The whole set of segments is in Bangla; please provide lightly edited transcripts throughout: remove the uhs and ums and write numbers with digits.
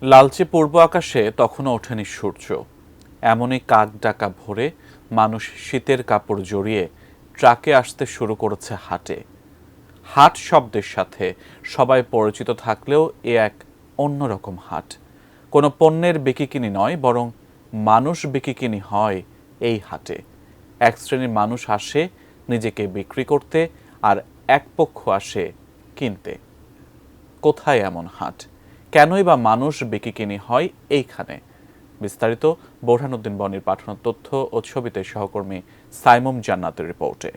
লালচে পূর্ব আকাশে তখনও ওঠেনি সূর্য। এমনই কাক ডাকা ভোরে মানুষ শীতের কাপড় জড়িয়ে ট্রাকে আসতে শুরু করেছে হাটে। হাট শব্দের সাথে সবাই পরিচিত থাকলেও এ এক অন্যরকম হাট। কোনো পণ্যের বিকিকিনি নয়, বরং মানুষ বিকিকিনি হয় এই হাটে। এক শ্রেণীর মানুষ আসে নিজেকে বিক্রি করতে, আর এক পক্ষ আসে কিনতে। কোথায় এমন হাট? কেনই বা মানুষ বিকিকিনি হয় এইখানে? বিস্তারিত বোরহানুদ্দিন বনির পাঠানো তথ্য ও ছবিতে সহকর্মী সাইমুম জান্নাতের রিপোর্টে।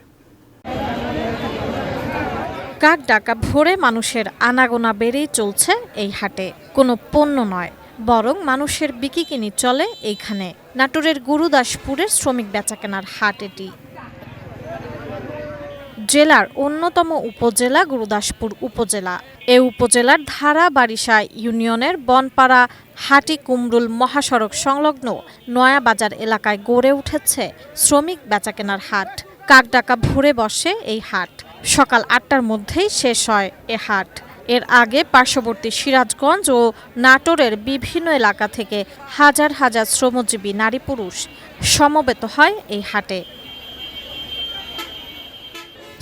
কাক ডাকা ভোরে মানুষের আনাগোনা বেড়েই চলছে এই হাটে। কোনো পণ্য নয়, বরং মানুষের বিকিকিনি চলে এইখানে। নাটোরের গুরুদাসপুরের শ্রমিক বেচাকেনার হাট এটি। জেলার অন্যতম উপজেলা গুরুদাসপুর উপজেলা। এ উপজেলার ধারা বারিশা ইউনিয়নের বনপাড়া হাটি কুমরুল মহাসড়ক সংলগ্ন নয়াবাজার এলাকায় গড়ে উঠেছে শ্রমিক বেচাকেনার হাট। কাকডাকা ভোরে বসে এই হাট। সকাল ৮টার মধ্যেই শেষ হয় এ হাট। এর আগে পার্শ্ববর্তী সিরাজগঞ্জ ও নাটোরের বিভিন্ন এলাকা থেকে হাজার হাজার শ্রমজীবী নারী পুরুষ সমবেত হয় এই হাটে।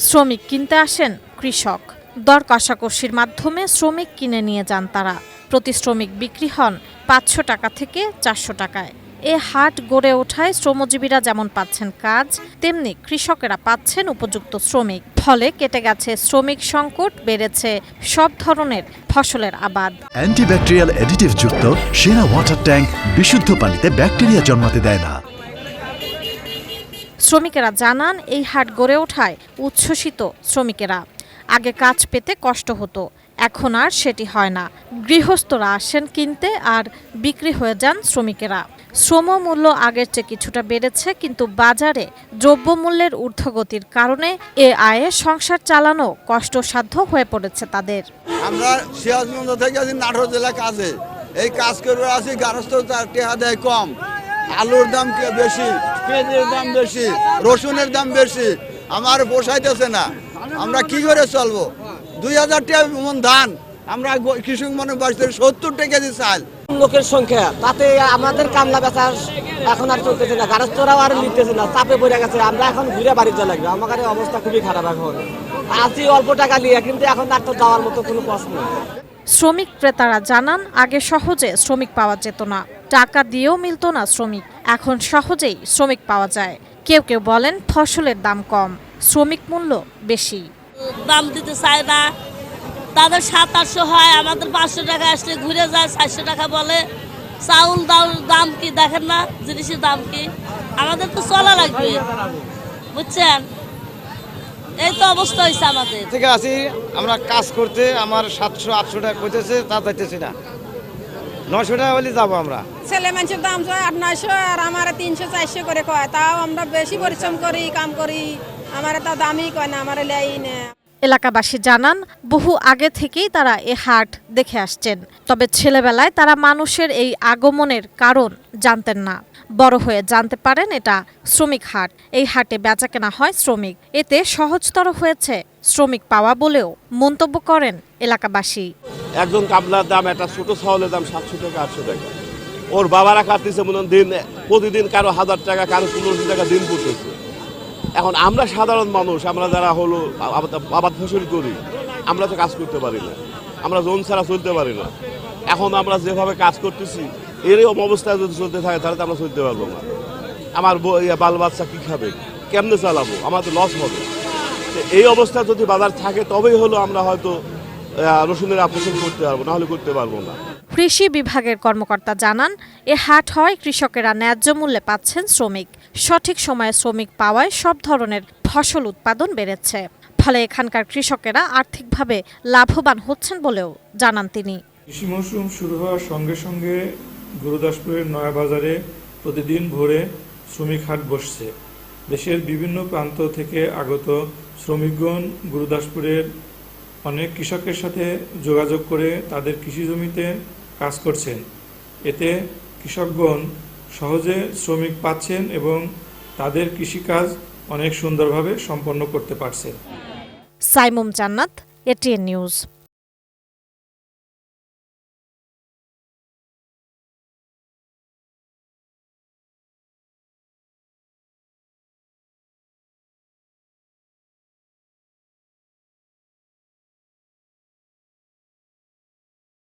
শ্রমিক কিনতে আসেন কৃষক। দর কষাকষির মাধ্যমে শ্রমিক কিনে নিয়ে যান তারা। প্রতি শ্রমিক বিক্রি হন ৫০০ টাকা থেকে ৪০০ টাকায়। এ হাট গড়ে ওঠায় শ্রমজীবীরা যেমন পাচ্ছেন কাজ, তেমনি কৃষকেরা পাচ্ছেন উপযুক্ত শ্রমিক। ফলে কেটে গেছে শ্রমিক সংকট, বেড়েছে সব ধরনের ফসলের আবাদ। অ্যান্টিব্যাকটেরিয়াল অ্যাডিটিভ যুক্ত সেরা ওয়াটার ট্যাঙ্ক বিশুদ্ধ পানিতে ব্যাকটেরিয়া জন্মাতে দেয় না। শ্রমিকেরা জানান, এই হাট গড়ে ওঠায় উচ্ছ্বসিত শ্রমিকেরা। আগে কাজ পেতে কষ্ট হতো, এখন আর সেটি হয় না। গৃহস্থরা আসেন কিনতে, আর বিক্রি হয়ে যান শ্রমিকেরা। শ্রমমূল্য আগের চেয়ে কিছুটা বেড়েছে, কিন্তু বাজারে দ্রব্যমূল্যের ঊর্ধ্বগতির কারণে এ আয়ে সংসার চালানো কষ্টসাধ্য হয়ে পড়েছে তাদের। আমরা সিরাজগঞ্জ থেকে আছি নাটোর জেলা কাজে, এই কাজ করে আছি। গার্হস্থ্য টাকা দেয় কম, আলুর দাম বেশি, পেঁয়াজের দাম বেশি, রসুনের দাম বেশি। আমার পোষাইতেছে না, আমরা কি করে চলবো? ২০০০ টাকা মন ধান, আমরা কৃষক মনে বাঁচতে ৭০ টাকা দিয়ে চাল। লোকের সংখ্যা, তাতে আমাদের কামলা বেচা এখন আর চলতেছে না, গার্হস্থ্যরাও আর নিতেছে না, চাপে পড়ে গেছে। আমরা এখন ঘুরে বাড়ি যা লাগবে, আমাদের অবস্থা খুবই খারাপ। এখন আছি অল্প টাকা নিয়ে, কিন্তু এখন আর তো যাওয়ার মতো কোনো প্রশ্ন নেই। শ্রমিক ক্রেতারা জানান, আগে সহজে শ্রমিক পাওয়া যেত না, টাকা দিয়েও মিলত না শ্রমিক। এখন সহজেই শ্রমিক পাওয়া যায়। কেউ কেউ বলেন ফসলের দাম কম, শ্রমিক মূল্য বেশি। দাম দিতে চায় না, তাদের ৭০০-৮০০ হয়, আমাদের ৫০০ টাকা আসলে ঘুরে যায় ৪০০ টাকা বলে। চাউল দাম কি দেখেন না, জিনিসের দাম কি? আমাদের তো চলা লাগবে, বুঝছেন? এই তো অবস্থা হয়েছে আমাদের। থেকে আসি আমরা কাজ করতে, আমার ৭০০-৮০০ টাকা কইতেছে, তা যাইতেছি না। ৯০০ টাকা হলে যাবো আমরা। ছেলে মানুষের দাম ৮০০-৯০০, আর আমার ৩০০-৪০০ করে কয়। তাও আমরা বেশি পরিশ্রম করি, কাম করি, আমার তা দামই কয় না, আমার লেই না। এলাকাবাসী জানান, বহু আগে থেকেই তারা এ হাট দেখে আসছেন। তবে ছেলেবেলায় তারা মানুষের এই আগমনের কারণ জানতেন না। বড় হয়ে জানতে পারেন এটা শ্রমিক হাট। এই হাটে বেচাকেনা হয় শ্রমিক, এতে সহজতর হয়েছে শ্রমিক পাওয়া বলেও মন্তব্য করেন এলাকাবাসী। একজন কামলার দাম, একটা ছোট চাউলের দাম ৭০০ টাকা ৮০০ টাকা। ওর বাবারা কাটতেছে মনে দিন প্রতিদিন, কারো ১০০০ টাকা, কারো ১৫০০ টাকা দিন পড়তেছে। এখন আমরা সাধারণ মানুষ, আমরা যারা হলো আবাদ ফসল করি, আমরা তো কাজ করতে পারি না, আমরা জোন ছাড়া চলতে পারি না। এখন আমরা যেভাবে কাজ করতেছি, এরকম অবস্থায় যদি চলতে থাকে তাহলে তো আমরা চলতে পারবো না। আমার বাল বাচ্চা কী খাবে, কেমনে চালাবো? আমার তো লস হবে। এই অবস্থা যদি বাজার থাকে, তবেই হলো আমরা হয়তো রসুনের অপারেশন করতে পারবো, নাহলে করতে পারবো না। কৃষি বিভাগের কর্মকর্তা জানান, এ হাট হয় কৃষকেরা ন্যায্য মূল্যে পাচ্ছেন শ্রমিক। সঠিক সময়ে শ্রমিক পাওয়ায় সব ধরনের ফসল উৎপাদন বেড়েছে। ফলে এখানকার কৃষকেরা আর্থিকভাবে লাভবান হচ্ছেন বলেও জানান তিনি। কৃষি মৌসুম শুরু হওয়ার সঙ্গে সঙ্গে গুরুদাসপুরের নয়াবাজারে প্রতিদিন ভোরে শ্রমিক হাট বসছে। দেশের বিভিন্ন প্রান্ত থেকে আগত শ্রমিকগণ গুরুদাসপুরের অনেক কৃষকের সাথে যোগাযোগ করে তাদের কৃষি জমিতে কাজ করছেন। এতে কৃষকগণ সহজে শ্রমিক পাচ্ছেন এবং তাদের কৃষিকাজ অনেক সুন্দরভাবে সম্পন্ন করতে পারছেন। সাইমুম জান্নাত, এটিএন নিউজ।